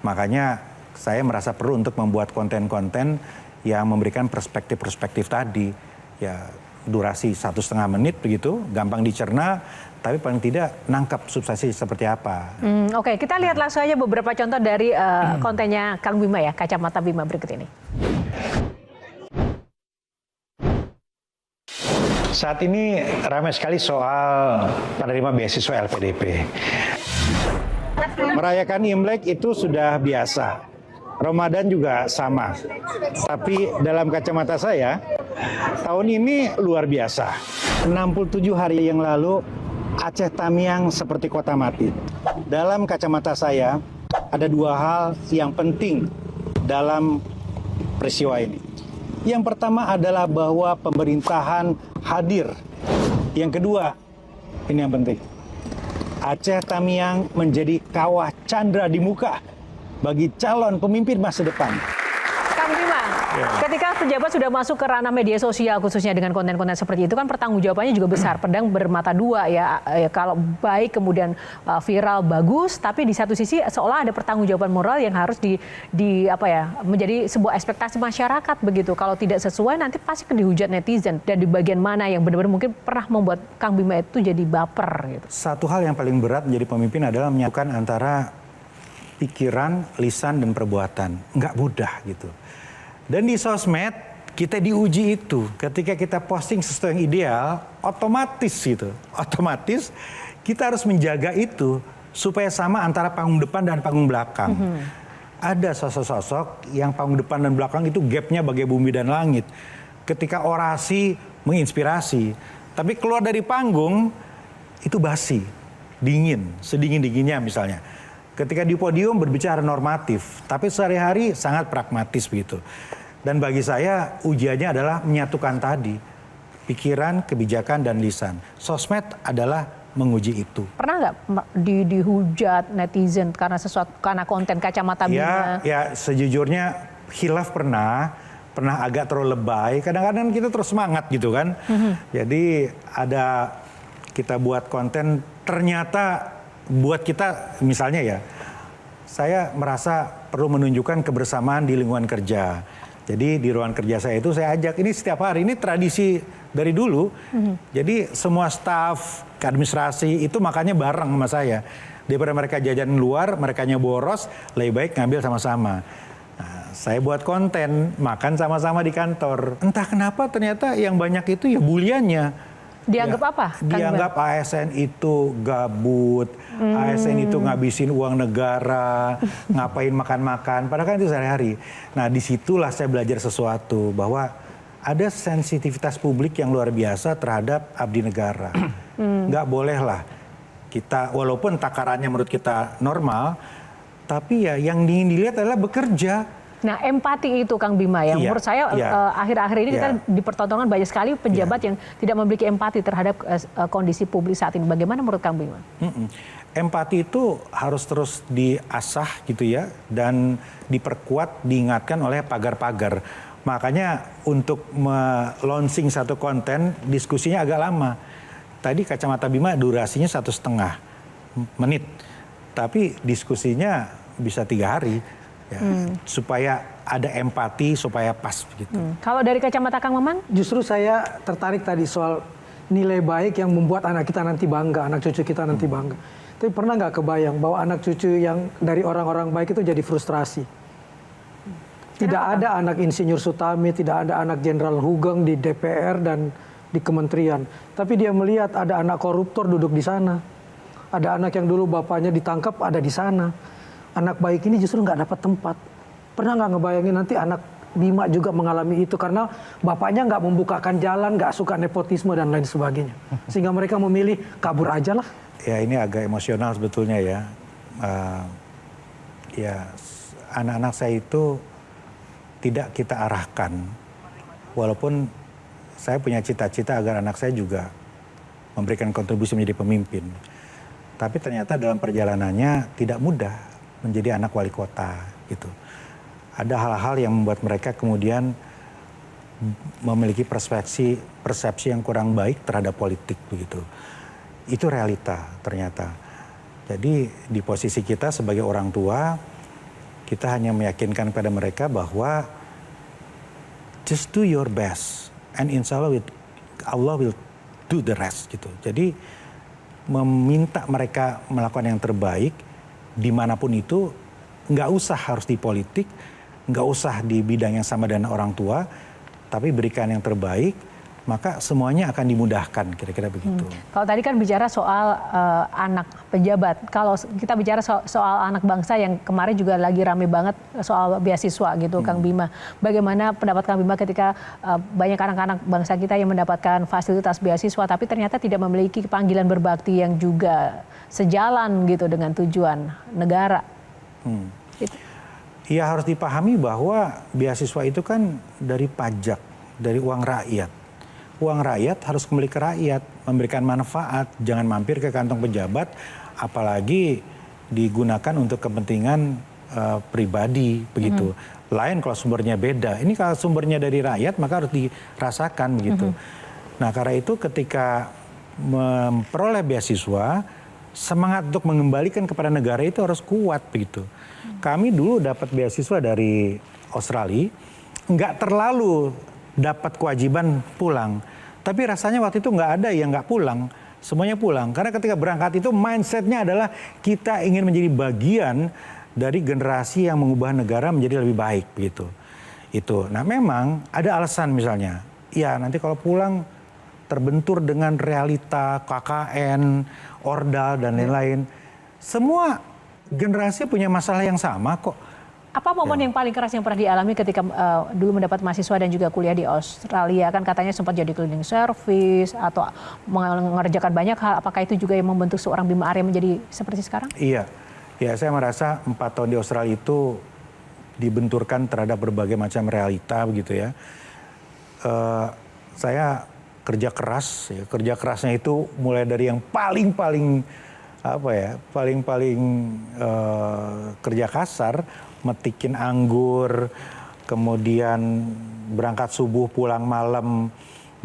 Makanya saya merasa perlu untuk membuat konten-konten yang memberikan perspektif-perspektif tadi. Ya, durasi 1,5 menit begitu, gampang dicerna, tapi paling tidak nangkap substansi seperti apa. Oke, kita lihat langsung aja beberapa contoh dari kontennya Kang Bima ya, Kacamata Bima berikut ini. Saat ini ramai sekali soal penerima beasiswa LPDP. Merayakan Imlek itu sudah biasa. Ramadan juga sama. Tapi dalam kacamata saya, tahun ini luar biasa. 67 hari yang lalu, Aceh Tamiang seperti kota mati. Dalam kacamata saya, ada dua hal yang penting dalam peristiwa ini. Yang pertama adalah bahwa pemerintahan hadir. Yang kedua, ini yang penting. Aceh Tamiang menjadi kawah candra di muka bagi calon pemimpin masa depan. Kang Bima, ketika pejabat sudah masuk ke ranah media sosial khususnya dengan konten-konten seperti itu kan pertanggungjawabannya juga besar, pedang bermata dua ya. Kalau baik kemudian viral bagus, tapi di satu sisi seolah ada pertanggungjawaban moral yang harus menjadi sebuah ekspektasi masyarakat begitu. Kalau tidak sesuai nanti pasti dihujat netizen, dan di bagian mana yang benar-benar mungkin pernah membuat Kang Bima itu jadi baper gitu. Satu hal yang paling berat menjadi pemimpin adalah menyatukan antara pikiran, lisan, dan perbuatan. Nggak mudah gitu. Dan di sosmed kita diuji itu. Ketika kita posting sesuatu yang ideal, otomatis gitu. Otomatis kita harus menjaga itu supaya sama antara panggung depan dan panggung belakang. Ada sosok-sosok yang panggung depan dan belakang itu gapnya bagai bumi dan langit. Ketika orasi menginspirasi, tapi keluar dari panggung itu basi, dingin, sedingin-dinginnya misalnya. Ketika di podium berbicara normatif, tapi sehari-hari sangat pragmatis begitu. Dan bagi saya ujiannya adalah menyatukan tadi, pikiran, kebijakan, dan lisan. Sosmed adalah menguji itu. Pernah nggak dihujat netizen karena konten Kacamata Bima? Ya sejujurnya hilaf pernah agak terlalu lebay. Kadang-kadang kita terus semangat gitu kan. Jadi ada kita buat konten ternyata buat kita misalnya ya, saya merasa perlu menunjukkan kebersamaan di lingkungan kerja. Jadi di ruangan kerja saya itu saya ajak, ini setiap hari, ini tradisi dari dulu. Jadi semua staf, administrasi itu makannya bareng sama saya. Daripada mereka jajan luar, merekanya boros, lebih baik ngambil sama-sama. Nah, saya buat konten, makan sama-sama di kantor. Entah kenapa ternyata yang banyak itu ya buliannya. Dianggap ya, apa? Dianggap ASN itu gabut, ASN itu ngabisin uang negara, ngapain makan-makan, padahal kan itu sehari-hari. Nah disitulah saya belajar sesuatu, bahwa ada sensitivitas publik yang luar biasa terhadap abdi negara. Nggak boleh lah kita, walaupun takarannya menurut kita normal, tapi ya yang ingin dilihat adalah bekerja. Nah, empati itu Kang Bima ya. Menurut saya akhir-akhir ini kita dipertontonkan banyak sekali pejabat yang tidak memiliki empati terhadap kondisi publik saat ini. Bagaimana menurut Kang Bima? Empati itu harus terus diasah gitu ya, dan diperkuat, diingatkan oleh pagar-pagar. Makanya untuk launching satu konten, diskusinya agak lama. Tadi Kacamata Bima durasinya 1,5 menit. Tapi diskusinya bisa 3 hari. Ya, supaya ada empati, supaya pas begitu. Kalau dari kacamata Kang Maman? Justru saya tertarik tadi soal nilai baik yang membuat anak kita nanti bangga, anak cucu kita nanti bangga. Tapi pernah nggak kebayang bahwa anak cucu yang dari orang-orang baik itu jadi frustrasi? Tidak ada anak Insinyur Sutami, tidak ada anak Jenderal Hugeng di DPR dan di kementerian. Tapi dia melihat ada anak koruptor duduk di sana. Ada anak yang dulu bapaknya ditangkap ada di sana. Anak baik ini justru nggak dapat tempat. Pernah nggak ngebayangin nanti anak Bima juga mengalami itu karena bapaknya nggak membukakan jalan, nggak suka nepotisme dan lain sebagainya. Sehingga mereka memilih kabur aja lah. Ya ini agak emosional sebetulnya ya. Ya anak-anak saya itu tidak kita arahkan. Walaupun saya punya cita-cita agar anak saya juga memberikan kontribusi menjadi pemimpin. Tapi ternyata dalam perjalanannya tidak mudah menjadi anak wali kota gitu. Ada hal-hal yang membuat mereka kemudian memiliki persepsi yang kurang baik terhadap politik begitu. Itu realita ternyata. Jadi di posisi kita sebagai orang tua, kita hanya meyakinkan pada mereka bahwa just do your best and insya Allah will do the rest gitu. Jadi meminta mereka melakukan yang terbaik dimanapun itu, nggak usah harus di politik, nggak usah di bidang yang sama dengan orang tua, tapi berikan yang terbaik, maka semuanya akan dimudahkan, kira-kira begitu. Kalau tadi kan bicara soal anak pejabat, kalau kita bicara soal anak bangsa yang kemarin juga lagi rame banget soal beasiswa gitu, Kang Bima. Bagaimana pendapat Kang Bima ketika banyak anak-anak bangsa kita yang mendapatkan fasilitas beasiswa, tapi ternyata tidak memiliki panggilan berbakti yang juga sejalan gitu dengan tujuan negara? Ya harus dipahami bahwa beasiswa itu kan dari pajak, dari uang rakyat. Uang rakyat harus kembali ke rakyat, memberikan manfaat, jangan mampir ke kantong pejabat, apalagi digunakan untuk kepentingan pribadi begitu. Lain kalau sumbernya beda. Ini kalau sumbernya dari rakyat maka harus dirasakan begitu. Nah karena itu ketika memperoleh beasiswa, semangat untuk mengembalikan kepada negara itu harus kuat begitu. Kami dulu dapat beasiswa dari Australia, nggak terlalu dapat kewajiban pulang. Tapi rasanya waktu itu nggak ada yang nggak pulang. Semuanya pulang. Karena ketika berangkat itu mindsetnya adalah kita ingin menjadi bagian dari generasi yang mengubah negara menjadi lebih baik gitu. Itu. Nah memang ada alasan misalnya. Ya nanti kalau pulang terbentur dengan realita KKN, Ordal dan lain-lain. Semua generasi punya masalah yang sama kok. Apa momen yang paling keras yang pernah dialami ketika dulu mendapat mahasiswa dan juga kuliah di Australia? Kan katanya sempat jadi cleaning service atau mengerjakan banyak hal. Apakah itu juga yang membentuk seorang Bima Arya menjadi seperti sekarang? Iya. Ya saya merasa 4 tahun di Australia itu dibenturkan terhadap berbagai macam realita begitu ya. Saya kerja keras, ya. Kerja kerasnya itu mulai dari yang paling kerja kasar, metikin anggur, kemudian berangkat subuh pulang malam,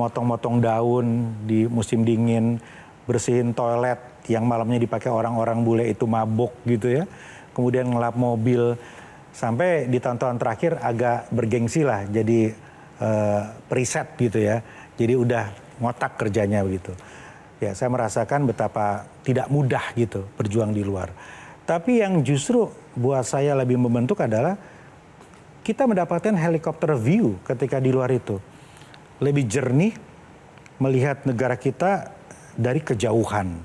motong-motong daun di musim dingin, bersihin toilet yang malamnya dipakai orang-orang bule itu mabok gitu ya, kemudian ngelap mobil, sampai di tahun-tahun terakhir agak bergengsi lah jadi periset gitu ya. Jadi udah ngotak kerjanya begitu. Ya saya merasakan betapa tidak mudah gitu berjuang di luar. Tapi yang justru buat saya lebih membentuk adalah kita mendapatkan helikopter view ketika di luar itu. Lebih jernih melihat negara kita dari kejauhan.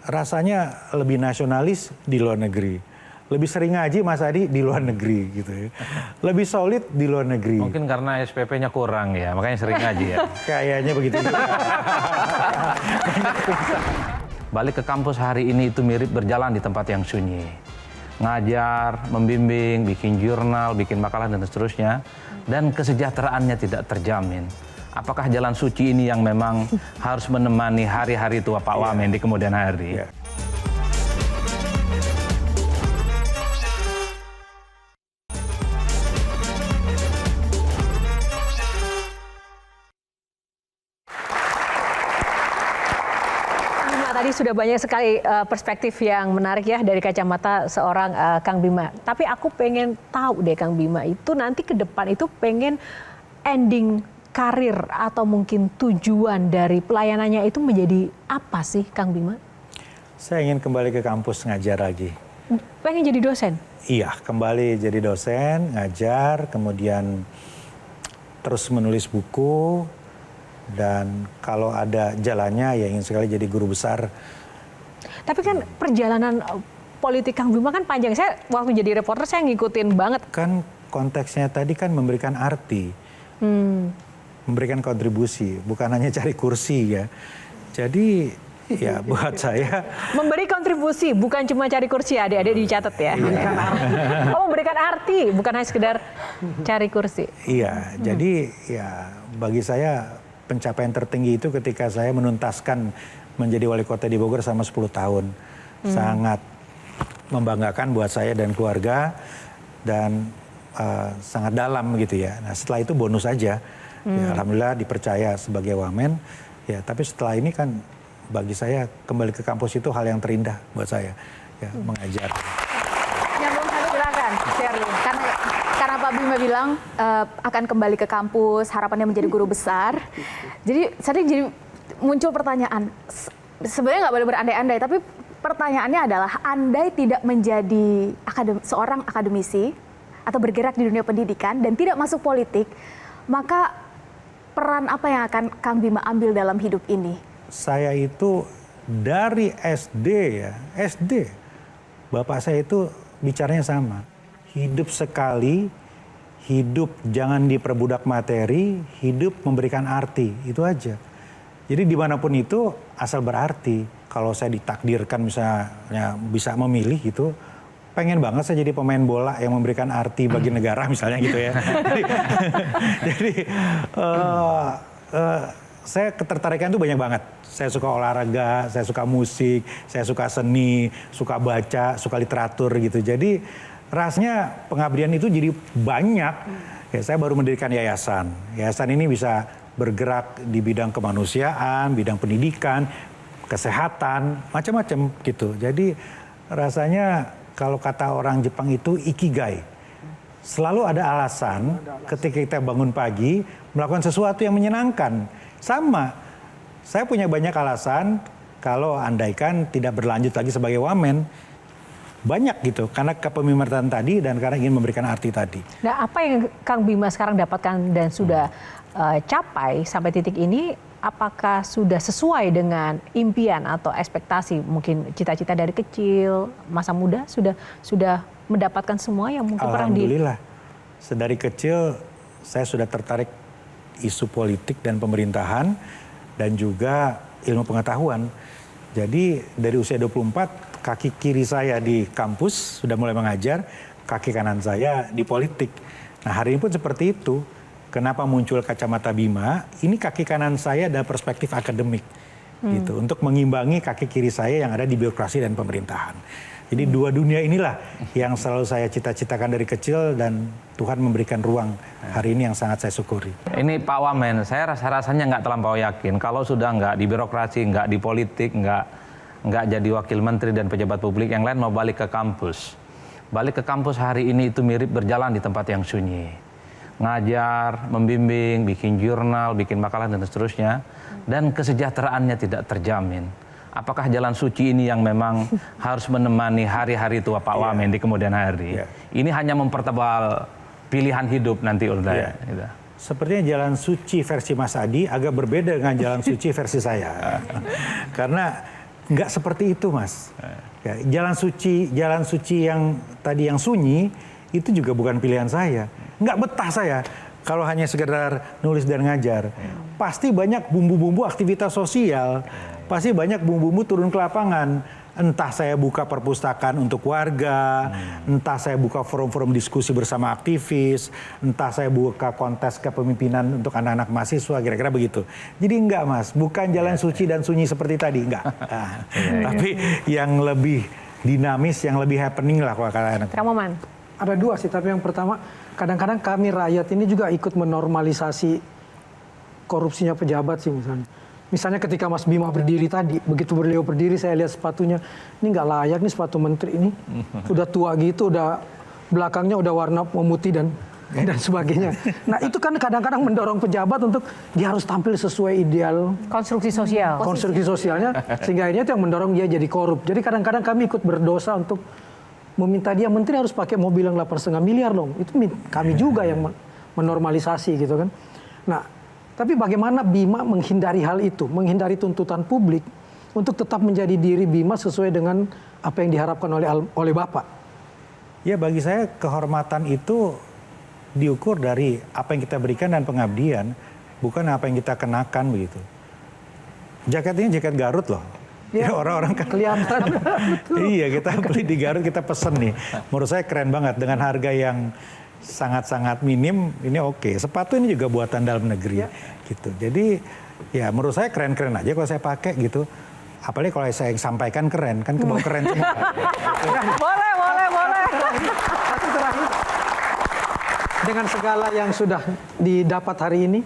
Rasanya lebih nasionalis di luar negeri. Lebih sering ngaji Mas Adi di luar negeri gitu ya. Lebih solid di luar negeri. Mungkin karena SPP-nya kurang ya, makanya sering ngaji ya. Kayaknya begitu. Balik ke kampus hari ini itu mirip berjalan di tempat yang sunyi. Ngajar, membimbing, bikin jurnal, bikin makalah dan seterusnya. Dan kesejahteraannya tidak terjamin. Apakah jalan suci ini yang memang harus menemani hari-hari tua Pak Wamen di kemudian hari? Nah, tadi sudah banyak sekali perspektif yang menarik ya dari kacamata seorang Kang Bima. Tapi aku pengen tahu deh Kang Bima itu nanti ke depan itu pengen ending karir atau mungkin tujuan dari pelayanannya itu menjadi apa sih Kang Bima? Saya ingin kembali ke kampus ngajar lagi. Pengen jadi dosen? Iya, kembali jadi dosen, ngajar, kemudian terus menulis buku, dan kalau ada jalannya ya ingin sekali jadi guru besar. Tapi kan perjalanan politik Kang Bima kan panjang. Saya waktu jadi reporter saya ngikutin banget. Kan konteksnya tadi kan memberikan arti, memberikan kontribusi, bukan hanya cari kursi ya. Jadi ya buat saya memberi kontribusi bukan cuma cari kursi, adik-adik dicatat ya. Oh, memberikan arti bukan hanya sekedar cari kursi. Iya, jadi ya bagi saya pencapaian tertinggi itu ketika saya menuntaskan menjadi wali kota di Bogor selama 10 tahun. Sangat membanggakan buat saya dan keluarga, dan sangat dalam gitu ya. Nah setelah itu bonus aja, ya, alhamdulillah dipercaya sebagai wamen. Ya, tapi setelah ini kan bagi saya kembali ke kampus itu hal yang terindah buat saya, ya, mengajar. Nyambung satu silakan, Shirley. Karena Pak Bima bilang akan kembali ke kampus, harapannya menjadi guru besar. Jadi saya jadi muncul pertanyaan. Sebenarnya nggak boleh berandai-andai, tapi pertanyaannya adalah andai tidak menjadi seorang akademisi atau bergerak di dunia pendidikan dan tidak masuk politik, maka peran apa yang akan Kang Bima ambil dalam hidup ini? Saya itu dari SD ya, SD. Bapak saya itu bicaranya sama. Hidup sekali, hidup jangan diperbudak materi, hidup memberikan arti, itu aja. Jadi dimanapun itu asal berarti. Kalau saya ditakdirkan misalnya bisa memilih gitu, pengen banget saya jadi pemain bola yang memberikan arti bagi negara misalnya gitu ya. Jadi saya ketertarikan itu banyak banget. Saya suka olahraga, saya suka musik, saya suka seni, suka baca, suka literatur gitu. Jadi rasanya pengabdian itu jadi banyak. Ya, saya baru mendirikan yayasan. Yayasan ini bisa bergerak di bidang kemanusiaan, bidang pendidikan, kesehatan, macam-macam gitu. Jadi rasanya kalau kata orang Jepang itu ikigai. Selalu ada alasan ketika kita bangun pagi melakukan sesuatu yang menyenangkan. Sama, saya punya banyak alasan kalau andaikan tidak berlanjut lagi sebagai wamen. Banyak gitu, karena kepemimpinan tadi dan karena ingin memberikan arti tadi. Nah, apa yang Kang Bima sekarang dapatkan dan sudah capai sampai titik ini, apakah sudah sesuai dengan impian atau ekspektasi, mungkin cita-cita dari kecil, masa muda, sudah mendapatkan semua yang mungkin pernah di... Alhamdulillah, sedari kecil saya sudah tertarik isu politik dan pemerintahan dan juga ilmu pengetahuan. Jadi dari usia 24, kaki kiri saya di kampus sudah mulai mengajar, kaki kanan saya di politik. Nah hari ini pun seperti itu. Kenapa muncul kacamata Bima? Ini kaki kanan saya ada perspektif akademik, gitu, untuk mengimbangi kaki kiri saya yang ada di birokrasi dan pemerintahan. Jadi dua dunia inilah yang selalu saya cita-citakan dari kecil dan Tuhan memberikan ruang hari ini yang sangat saya syukuri. Ini Pak Wamen, saya rasanya nggak terlampau yakin kalau sudah nggak di birokrasi, nggak di politik, nggak jadi wakil menteri dan pejabat publik yang lain mau balik ke kampus. Balik ke kampus hari ini itu mirip berjalan di tempat yang sunyi. Ngajar, membimbing, bikin jurnal, bikin makalah dan seterusnya, dan kesejahteraannya tidak terjamin. Apakah jalan suci ini yang memang harus menemani hari-hari tua Pak Wamen di kemudian hari? Ini hanya mempertebal pilihan hidup nanti untuk saya. Gitu. Sepertinya jalan suci versi Mas Adi agak berbeda dengan jalan suci versi saya. Karena nggak seperti itu, Mas. Ya, jalan suci yang tadi yang sunyi itu juga bukan pilihan saya. Nggak betah saya kalau hanya sekedar nulis dan ngajar. Pasti banyak bumbu-bumbu aktivitas sosial. Pasti banyak bumbu-bumbu turun ke lapangan. Entah saya buka perpustakaan untuk warga, entah saya buka forum-forum diskusi bersama aktivis, entah saya buka kontes kepemimpinan untuk anak-anak mahasiswa, kira-kira begitu. Jadi enggak, Mas, bukan jalan suci dan sunyi seperti tadi, enggak. Tapi yang lebih dinamis, yang lebih happening lah kalau kata anak. Kang Maman. Ada dua sih, tapi yang pertama kadang-kadang kami rakyat ini juga ikut menormalisasi korupsinya pejabat sih misalnya. Misalnya ketika Mas Bima berdiri tadi, begitu beliau berdiri saya lihat sepatunya, ini nggak layak nih sepatu menteri ini. Udah tua gitu, udah belakangnya udah warna memutih dan sebagainya. Nah itu kan kadang-kadang mendorong pejabat untuk dia harus tampil sesuai ideal Konstruksi sosial. konstruksi sosialnya, sehingga akhirnya itu yang mendorong dia jadi korup. Jadi kadang-kadang kami ikut berdosa untuk meminta dia menteri harus pakai mobil yang 8,5 miliar dong. Itu kami juga yang menormalisasi gitu kan. Nah, tapi bagaimana Bima menghindari hal itu, menghindari tuntutan publik untuk tetap menjadi diri Bima sesuai dengan apa yang diharapkan oleh Bapak? Ya bagi saya kehormatan itu diukur dari apa yang kita berikan dan pengabdian, bukan apa yang kita kenakan begitu. Jaket ini jaket Garut loh. Ya, orang-orang kan kelihatan. Iya, kita beli di Garut, kita pesen nih. Menurut saya keren banget dengan harga yang sangat-sangat minim, ini oke. Sepatu ini juga buatan dalam negeri gitu. Jadi ya menurut saya keren-keren aja kalau saya pakai gitu. Apalagi kalau saya sampaikan keren, kan kebawa keren semua. Boleh. Satu terakhir. Dengan segala yang sudah didapat hari ini,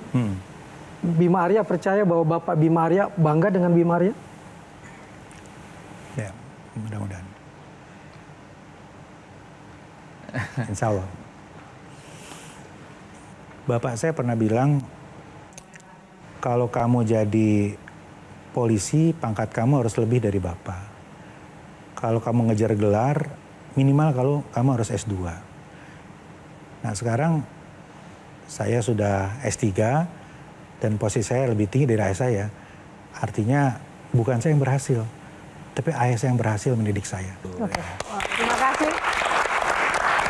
Bima Arya percaya bahwa Bapak Bima Arya bangga dengan Bima Arya? Ya, mudah-mudahan. Insya Allah. Bapak saya pernah bilang, kalau kamu jadi polisi, pangkat kamu harus lebih dari Bapak. Kalau kamu ngejar gelar, minimal kalau kamu harus S2. Nah sekarang saya sudah S3 dan posisi saya lebih tinggi dari ayah saya. Artinya bukan saya yang berhasil, tapi ayah saya yang berhasil mendidik saya. Oke. Terima kasih.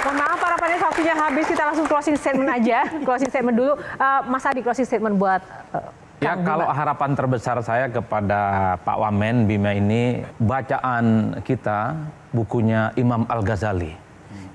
Mohon maaf para panelis, waktunya habis, kita langsung closing statement aja. Closing statement dulu. Mas Adi, closing statement buat Ya kalau harapan terbesar saya kepada Pak Wamen Bima ini, bacaan kita bukunya Imam Al-Ghazali,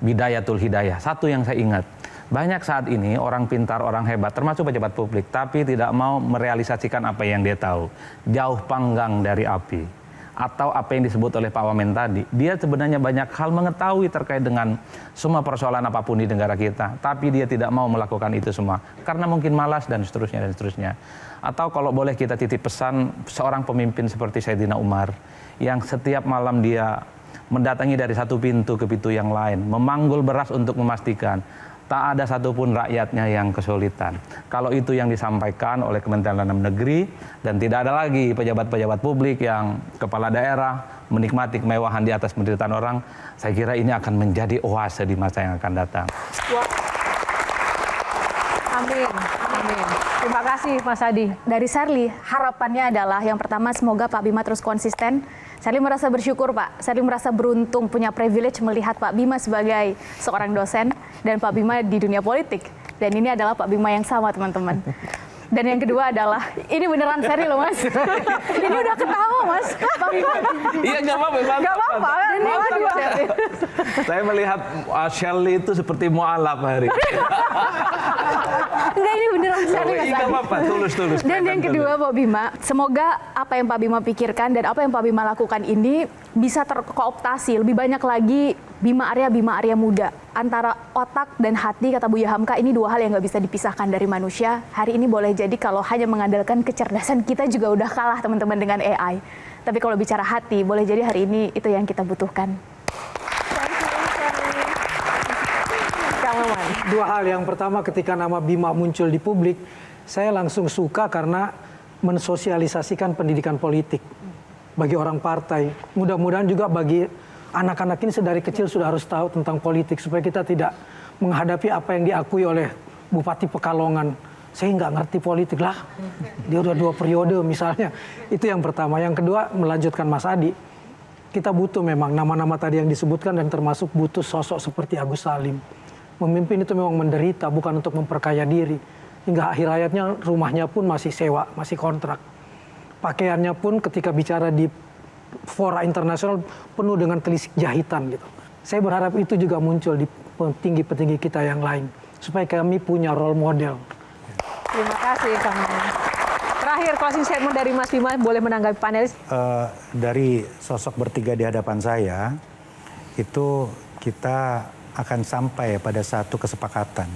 Bidayatul Hidayah. Satu yang saya ingat, banyak saat ini orang pintar, orang hebat, termasuk pejabat publik, tapi tidak mau merealisasikan apa yang dia tahu. Jauh panggang dari api. Atau apa yang disebut oleh Pak Wamen tadi, dia sebenarnya banyak hal mengetahui terkait dengan semua persoalan apapun di negara kita, tapi dia tidak mau melakukan itu semua karena mungkin malas dan seterusnya dan seterusnya. Atau kalau boleh kita titip pesan, seorang pemimpin seperti Sayyidina Umar yang setiap malam dia mendatangi dari satu pintu ke pintu yang lain, memanggul beras untuk memastikan tak ada satupun rakyatnya yang kesulitan. Kalau itu yang disampaikan oleh Kementerian Dalam Negeri dan tidak ada lagi pejabat-pejabat publik yang kepala daerah menikmati kemewahan di atas penderitaan orang, saya kira ini akan menjadi oase di masa yang akan datang. Amin. Terima kasih Mas Adi. Dari Sarli, harapannya adalah yang pertama semoga Pak Bima terus konsisten. Sarli merasa bersyukur Pak, Sarli merasa beruntung punya privilege melihat Pak Bima sebagai seorang dosen dan Pak Bima di dunia politik. Dan ini adalah Pak Bima yang sama teman-teman. Dan yang kedua adalah, ini beneran Sarli loh Mas. Ini udah ketawa Mas. Iya nggak apa-apa. Nggak apa-apa. Dan yang kedua. Saya melihat Shelley itu seperti mu'alaf hari ini. Enggak, ini beneran Sarli Mas. Nggak apa-apa, tulus. Dan yang kedua Pak Bima, semoga apa yang Pak Bima pikirkan dan apa yang Pak Bima lakukan ini bisa terkooptasi. Lebih banyak lagi Bima Arya muda. Antara otak dan hati, kata Buya Hamka, ini dua hal yang nggak bisa dipisahkan dari manusia. Hari ini boleh jadi kalau hanya mengandalkan kecerdasan kita juga udah kalah teman-teman dengan AI. Tapi kalau bicara hati, boleh jadi hari ini itu yang kita butuhkan. Dua hal, yang pertama ketika nama Bima muncul di publik, saya langsung suka karena mensosialisasikan pendidikan politik bagi orang partai. Mudah-mudahan juga bagi anak-anak ini sedari kecil sudah harus tahu tentang politik supaya kita tidak menghadapi apa yang diakui oleh Bupati Pekalongan. Saya nggak ngerti politik lah, dia udah 2 periode misalnya. Itu yang pertama. Yang kedua, melanjutkan Mas Adi, kita butuh memang nama-nama tadi yang disebutkan dan termasuk butuh sosok seperti Agus Salim. Memimpin itu memang menderita, bukan untuk memperkaya diri. Hingga akhir hayatnya rumahnya pun masih sewa, masih kontrak. Pakaiannya pun ketika bicara di fora internasional penuh dengan telisik jahitan gitu. Saya berharap itu juga muncul di petinggi-petinggi kita yang lain. Supaya kami punya role model. Terima kasih Kang Maman. Terakhir closing statement dari Mas Bima, boleh menanggapi panelis? Dari sosok bertiga di hadapan saya, itu kita akan sampai pada satu kesepakatan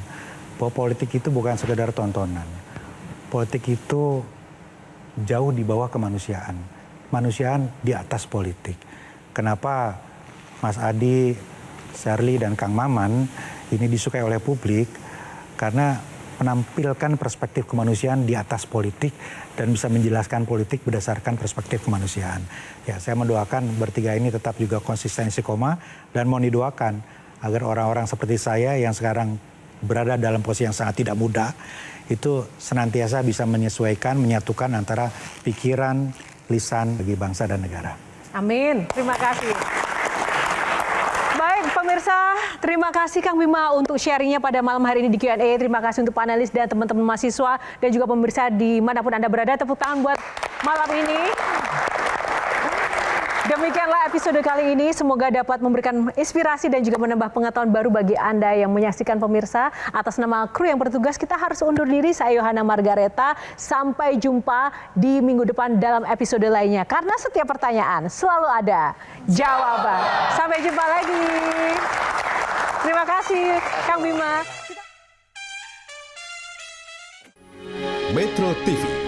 bahwa politik itu bukan sekedar tontonan. Politik itu jauh di bawah kemanusiaan. Manusiaan di atas politik. Kenapa Mas Adi, Sherly, dan Kang Maman ini disukai oleh publik? Karena menampilkan perspektif kemanusiaan di atas politik dan bisa menjelaskan politik berdasarkan perspektif kemanusiaan. Ya, saya mendoakan bertiga ini tetap juga konsisten istiqomah dan mau didoakan agar orang-orang seperti saya yang sekarang berada dalam posisi yang sangat tidak mudah itu senantiasa bisa menyesuaikan, menyatukan antara pikiran, lisan bagi bangsa dan negara. Amin. Terima kasih. Baik pemirsa, terima kasih Kang Bima untuk sharingnya pada malam hari ini di Q&A. Terima kasih untuk panelis dan teman-teman mahasiswa dan juga pemirsa dimanapun Anda berada. Tepuk tangan buat malam ini. Demikianlah episode kali ini. Semoga dapat memberikan inspirasi dan juga menambah pengetahuan baru bagi Anda yang menyaksikan pemirsa. Atas nama kru yang bertugas, kita harus undur diri. Saya Yohana Margareta. Sampai jumpa di minggu depan dalam episode lainnya. Karena setiap pertanyaan selalu ada jawaban. Sampai jumpa lagi. Terima kasih, Kang Bima. Metro TV.